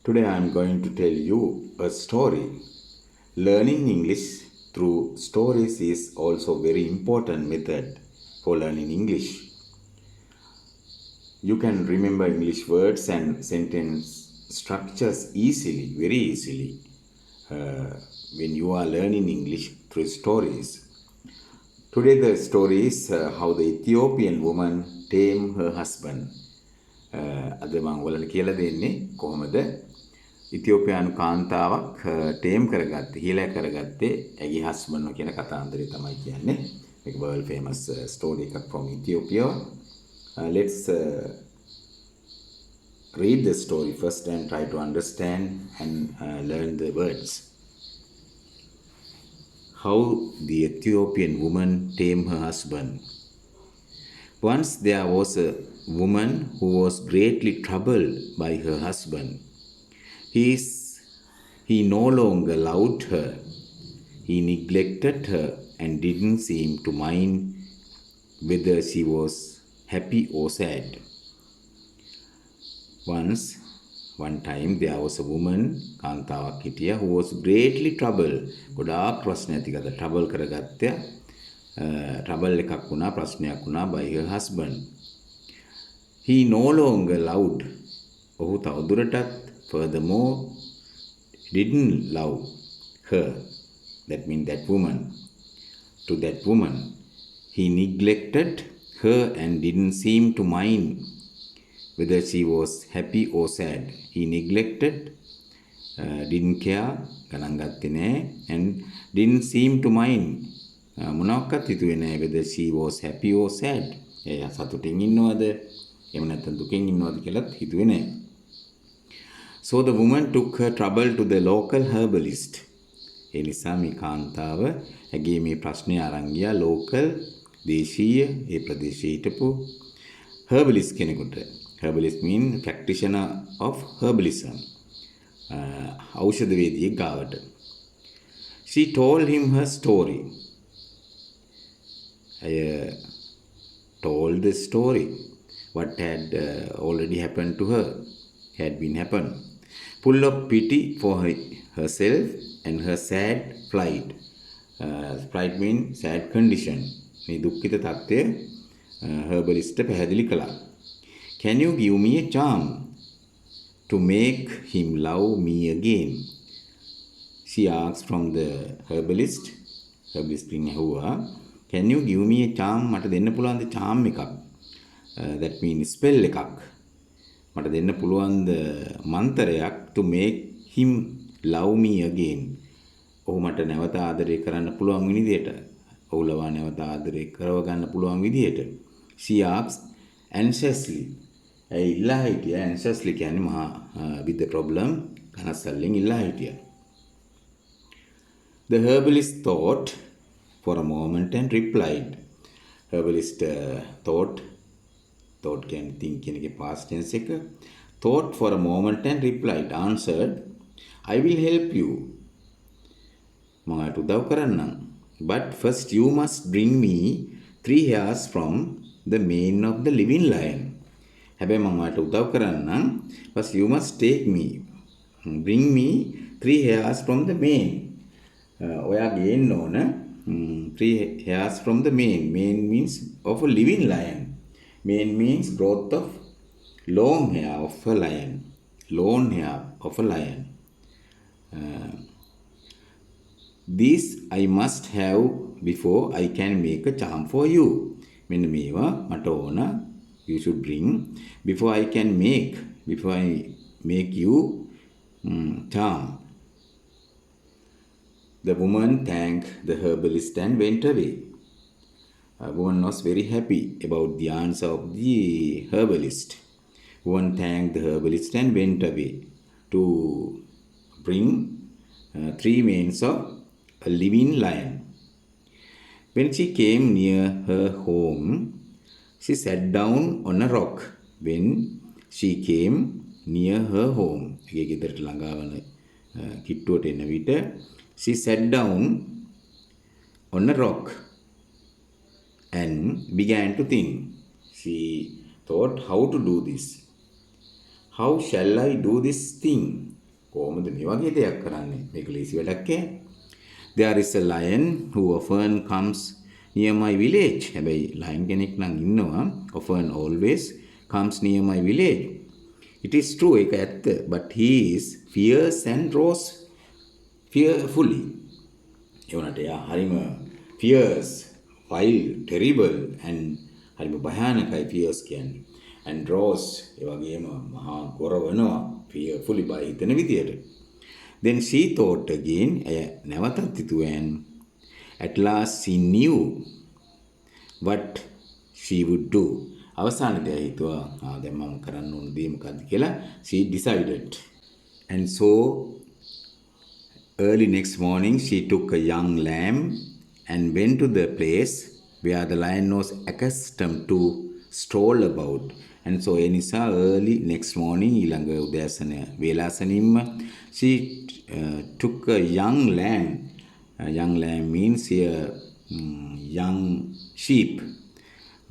Today I am going to tell you a story. Learning English through stories is also very important method for learning English. You can remember English words and sentence structures easily, very easily, when you are learning English through stories. Today the story is how the Ethiopian woman tamed her husband. අද මම ඔයාලට කියලා දෙන්නේ කොහොමද ඉතියෝපියානු කාන්තාවක් ටේම් කරගත්තේ හීලා කරගත්තේ ඇගේ හස්බන්ඩ් කියන කතාන්දරය තමයි කියන්නේ. මේක world famous story එකක් from Ethiopia. Let's read the story first and try to understand and learn the words. How the Ethiopian woman tamed her husband. Once there was a woman who was greatly troubled by her husband. He no longer loved her. He neglected her and didn't seem to mind whether she was happy or sad. One time there was a woman, කාන්තාවක් හිටියා, who was greatly troubled. ගොඩාක් ප්‍රශ්න ඇති කරලා trouble කරගත්තා. trouble එකක් වුණා, ප්‍රශ්නයක් වුණා by her husband. He no longer loved. ඔහු තවදුරටත් furthermore didn't love her. That means that woman. To that woman. He neglected her and didn't seem to mind whether she was happy or sad. He neglected, didn't care, ගණන් ගත්තේ නැහැ, and didn't seem to mind. මොනවාක්වත් හිතුවේ නැහැ whether she was happy or sad. එයා සතුටින් ඉන්නවද එහෙම නැත්නම් දුකෙන් ඉන්නවද කියලාත් හිතුවේ නැහැ. So the woman took her trouble to the local herbalist. ඒ නිසා මේ කාන්තාව ඇගේ මේ ප්‍රශ්නේ අරන් ගියා local දේශීය ඒ ප්‍රදේශයේ හිටපු herbalist කෙනෙකුට. Herbalist mean practitioner of herbalism. ඖෂධවේදියෙක් ගාවට. She told him her story. I told the story. What had already happened to her. Had been happened. Full of pity for herself and her sad plight. Plight means sad condition. මේ දුක්ඛිත තත්ත්වය herbalist පැහැදිලි කළා. Can you give me a charm to make him love me again? She asked from the herbalist. Herbalist ඇහුවා, can you give me a charm? මට දෙන්න පුළුවන්ද charm එකක්? That means spell එකක්. මට දෙන්න පුළුවන්ද මන්ත්‍රයක් to make him love me again? ඔහු මට නැවත ආදරය කරන්න පුළුවන් විදිහට. ඔහු ලවා නැවත ආදරය කරව ගන්න පුළුවන් විදිහට. She asked anxiously. ඒ ඉල්ලා හිටියා. anxiously කියන්නේ මහා with the problem කනස්සල්ලෙන් ඉල්ලා හිටියා. The herbalist thought for a moment and replied. Herbalist thought can think කියන එකේ past tense එක. Thought for a moment and replied, answered, I will help you. මට උදව් කරන්නම්. But first you must bring me 3 hairs from the mane of the living lion. හැබැයි මම මට උදව් කරන්නම්. First you must bring me 3 hairs from the mane. ඔයා ගේන්න ඕන 3 hairs from the mane. Mane means of a living lion. Mane means growth of long hair of a lion. Long hair of a lion. This I must have before I can make a charm for you. මෙන්න මේවා මට ඕන. You should bring before I make you charm. The woman thanked the herbalist and went away. A woman was very happy about the answer of the herbalist. Woman thanked the herbalist and went away to bring 3 manes of a living lion. When she came near her home, she sat down on a rock. When she came near her home, ගෙදරට ළඟා වන කිට්ටුවට එන විට she sat down on a rock and began to think. She thought how to do this. How shall I do this thing? කොහොමද මේ වගේ දෙයක් කරන්නේ? මේක ලේසි වැඩක් ඈ. There is a lion who often comes near my village. හැබැයි lion කෙනෙක් නම් ඉන්නවා. Often always comes near my village. It is true ඒක ඇත්ත. But he is fierce and roars fearfully. ඒ වුණාට එයා හරිම fierce, wild, terrible and හරිම භයානකයි fierce කියන්නේ. And roars ඒ වගේම මහා ගොරවනවා fearfully බය හිතෙන විදියට. Then she thought again, නැවතත් හිතුවෙන් at last she knew what she would do. අවසානයේදී හිතුවා දැන් මම කරන්න ඕන දේ මොකක්ද කියලා. She decided. And so early next morning she took a young lamb and went to the place where the lion was accustomed to stroll about. And so එනිසා early next morning ඊළඟ උදෑසන වේලාසනින්ම she took a young lamb. Young lamb means here young sheep.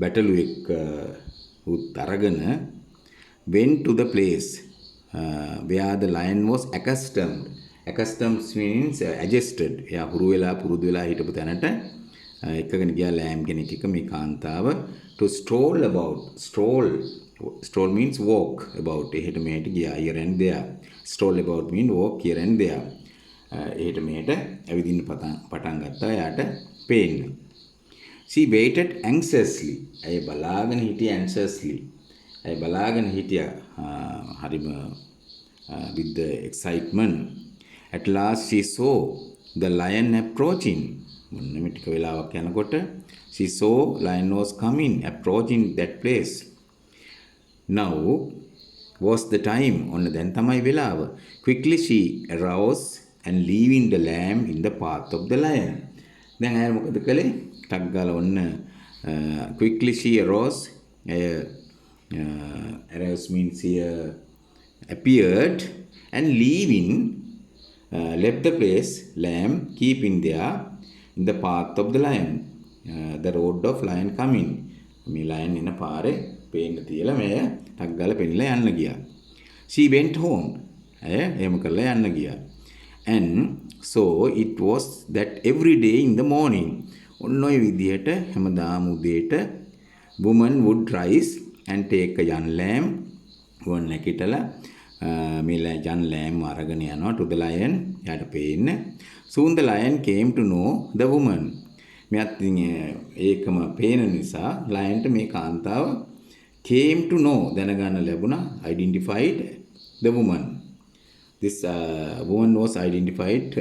බැටළුවෙක් උත් අරගෙන went to the place where the lion was accustomed. Accustomed means adjusted. එයා පුරුදු වෙලා හිටපු තැනට එකගෙන ගියා ලෑම් කෙනෙක් එක මේ කාන්තාව to stroll about. Stroll means walk about. එහෙට මෙහෙට ගියා here and there. Stroll about mean walk here and there. එහෙට මෙහෙට ඇවිදින්න පටන් ගත්තා එයාට පේන්න. She waited anxiously. ඇය බලාගෙන හිටියා anxiously. ඇය බලාගෙන හිටියා හරිම with the excitement. At last she saw the lion approaching. මොන්න මේ ටික වෙලාවක් යනකොට she saw lion was coming, approaching that place. Now was the time. ඔන්න දැන් තමයි වෙලාව. Quickly she arose and leaving the lamb in the path of the lion. දැන් අය මොකද කළේ? ටක් ගාලා ඔන්න quickly she arose. Arose means here appeared and leaving left the place, lamb keeping there in the path of the lion, the road of lion coming. මේ lion එන පාරේ පේන්න තියලා මෙය ටක් ගාලා පෙන්නලා යන්න ගියා. She went home. එහෙම කරලා යන්න ගියා. And so it was that every day in the morning, ඔන්න ඔය විදිහට හැමදාම උදේට woman would rise and take a young lamb. වන් නැකිටලා මේ young lamb අරගෙන යනවා to the lion. යාට පේන්න. Soon the lion came to know the woman. මෙයත් ඒකම පේන නිසා lion මේ කාන්තාව came to know දැනගන්න ලැබුණා, identified the woman. This woman was identified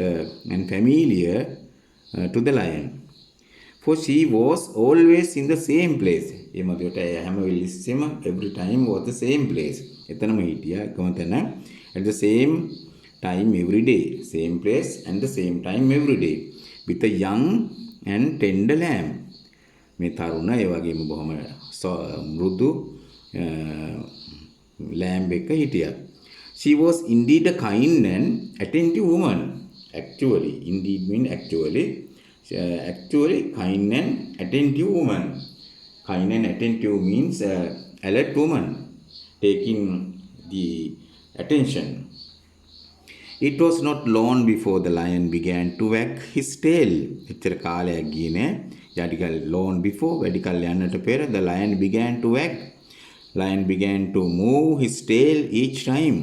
and familiar to the lion. For she was always in the same place. ඒ මදිවට හැම වෙලෙස්සෙම every time was the same place. එතනම හිටියා එකම තැන at the same time every day. Same place and the same time every day. With a young and tender lamb. මේ තරුණ ඒ වගේම බොහොම මෘදු lamb එක හිටියා. She was indeed a kind and attentive woman. Actually, indeed mean actually. Actually, kind and attentive woman. Kind and attentive means alert woman, taking the attention. It was not long before the lion began to wag his tail. එච්චර කාලයක් ගියේ නෑ. යටිකල් long before වැඩිකල් යන්නට පෙර the lion began to wag. Lion began to move his tail each time.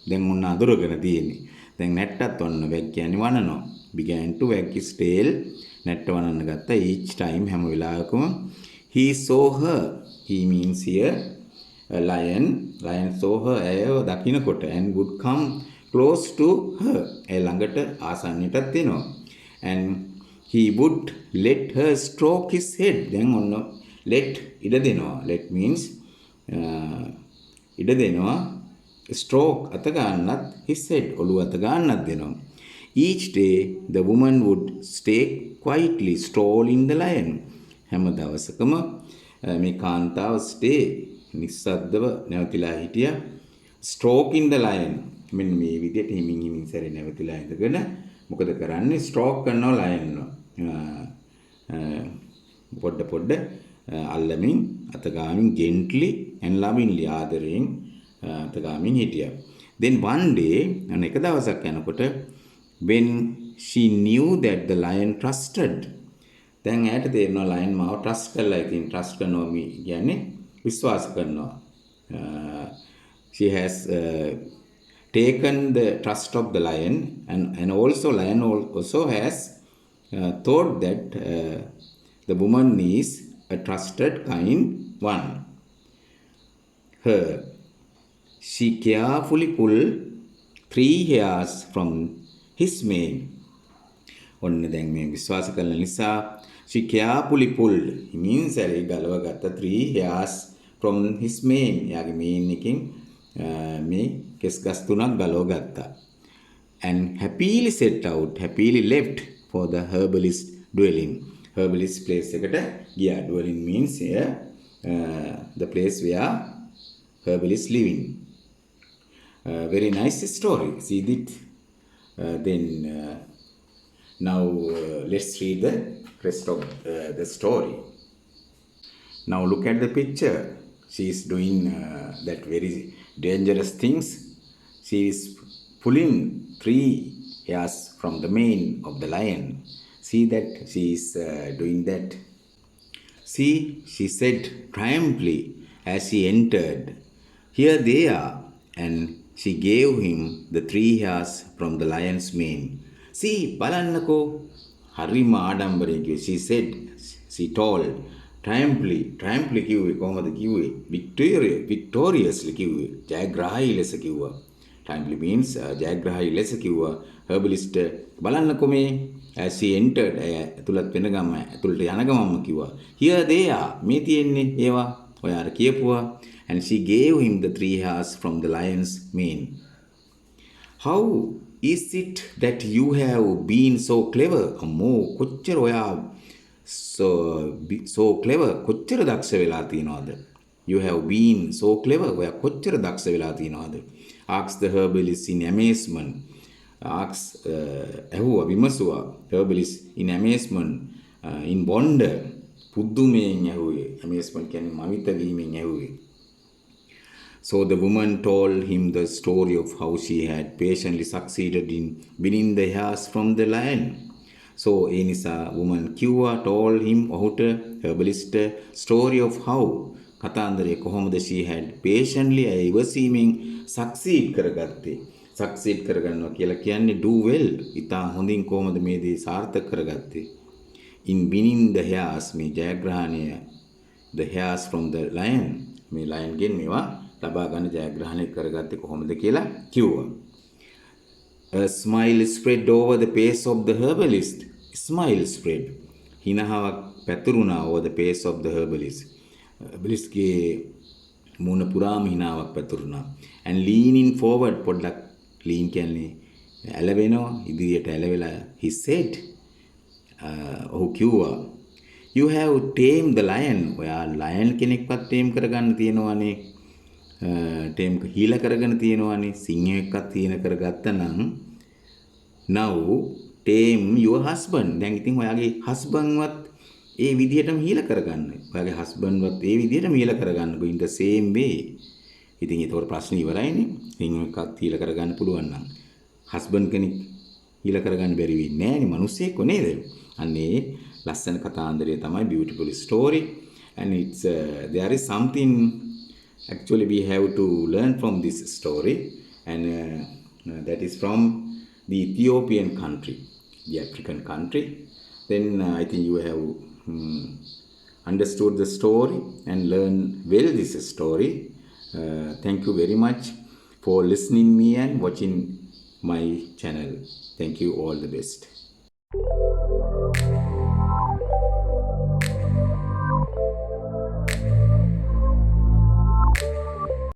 දැන් මොන අඳුරගෙන තියෙන්නේ. දැන් නැට්ටත් ඔන්න wag කියන්නේ වනනවා. Began to wag his tail. නැට්ට වනන්න ගත්තා each time හැම වෙලාවකම. He saw her. He means here a lion. Lion saw her. ඇයව දකින්නකොට and would come close to her. ඇය ළඟට ආසන්නයටත් එනවා. And he would let her stroke his head. දැන් ඔන්න let ඉඩ දෙනවා. Let means ඉඩ දෙනවා. Stroke අත ගන්නත් his head ඔළුව අත ගන්නත් දෙනවා. Each day the woman would stay quietly stroll in the lion. හැම දවසකම මේ කාන්තාව stay නිස්සද්දව නැවතිලා හිටියා stroke in the lion. මෙන්න මේ විදිහට හිමින් සැරේ නැවතිලා ඉඳගෙන මොකද කරන්නේ? stroke කරනවා lion පොඩ අල්ලමින් අතගාමින් gently and lovingly ආදරයෙන් අතගාමින් හිටියා. Then one day, අන්න එක දවසක් යනකොට, when she knew that the lion trusted, දැන් ඇයට තේරෙනවා lion මාව trust කරලා ඉතින් trust කරනවා කියන්නේ විශ්වාස කරනවා. She has taken the trust of the lion, and also lion also has thought that the woman is a trusted kind one. She carefully pulled 3 hairs from his mane. ඔන්න දැන් මේ විශ්වාස කරන නිසා she carefully pulled, it means ඇයි ගලව ගත්ත 3 hairs from his mane. එයාගේ මේන් එකෙන් මේ කෙස් ගස් 3ක් ගලව ගත්තා. And happily set out, happily left for the herbalist dwelling. Herbalist place එකට ගියා. Dwelling means here the place where herbalist living. Very nice story. See it. Then now let's read the rest of the story. Now look at the picture. She is doing that very dangerous things. She is pulling 3 hairs from the mane of the lion. See that she is doing that. See, she said triumphantly as she entered, "Here they are," and she gave him the 3 hairs from the lion's mane. "See, balannako." Harima adambarege. She said, she told, triumphantly කිව්වේ කොහොමද කිව්වේ? victoriously කිව්වේ. ජයග්‍රාහී ලෙස කිව්වා. Triumphantly means ජයග්‍රාහී ලෙස කිව්වා. herbalist බලන්නකො මේ as she entered ඇතුළත් වෙන ගම ඇතුළට යන ගමම කිව්වා. "Here they are." මේ තියෙන්නේ ඒවා. ඔය අර කියපුවා. And she gave him the 3 hairs from the lion's mane. "How is it that you have been so clever?" අම්මෝ කොච්චර ඔයා so clever, කොච්චර දක්ෂ වෙලා තියනවද? You have been so clever, ඔයා කොච්චර දක්ෂ වෙලා තියනවද? Asked the herbalist in amazement. ඇහුවා විමසුවා herbalist in amazement, in wonder. පුදුමයෙන් ඇහුවේ. amazement කියන්නේ මවිත වීමෙන් ඇහුවේ. So the woman told him the story of how she had patiently succeeded in winning the hairs from the lion. So ඒ නිසා woman කිව්වා, told him ඔහුට herbalist story of how කතාන්දරේ කොහොමද she had patiently ඉවසීමෙන් succeed කරගත්තේ. succeed කරගන්නවා කියලා කියන්නේ do well. ඉතා හොඳින් කොහොමද මේ දේ සාර්ථක කරගත්තේ. in winning the hairs, මේ ජයග්‍රහණය, the hairs from the lion, මේ lion ගෙන් මේවා ලබා ගන්න ජයග්‍රහණය කරගත්තේ කොහොමද කියලා කිව්වා. A smile spread over the face of the herbalist. Smile spread. හිනහාවක් පැතුරුණා over the face of the herbalist. herbalistගේ මුණ පුරාම හිනාවක් පැතුරුණා. And leaning forward, පොඩ්ඩක් lean කියන්නේ ඇලවෙනවා, ඉදිරියට ඇලවෙලා he said, ඔහු කිව්වා, "You have tamed the lion." ඔයා lion කෙනෙක්වත් tame කරගන්න තියෙනවානේ. tame හීල කරගෙන තියෙනවානේ. සිංහයෙක්වත් හීන කරගත්තා නම් now tame your husband. දැන් ඉතින් ඔයාගේ husbandවත් ඒ විදිහටම හීල කරගන්න. ඔයාගේ husbandවත් ඒ විදිහටම හීල කරගන්නකො in the same way. ඉතින් ඒතකොට ප්‍රශ්නේ ඉවරයිනේ. සිංහයෙක්වත් හීල කරගන්න පුළුවන් නම් husband කෙනෙක් හීල කරගන්න බැරි වෙන්නේ නෑනේ. මිනිස්සෙක්ව නේද? අන්නේ ලස්සන කතාන්දරය තමයි beautiful story. And it's there is something actually we have to learn from this story, and that is from the Ethiopian country, the African country. Then I think you have understood the story and learned well this story. Thank you very much for listening me and watching my channel. Thank you. All the best.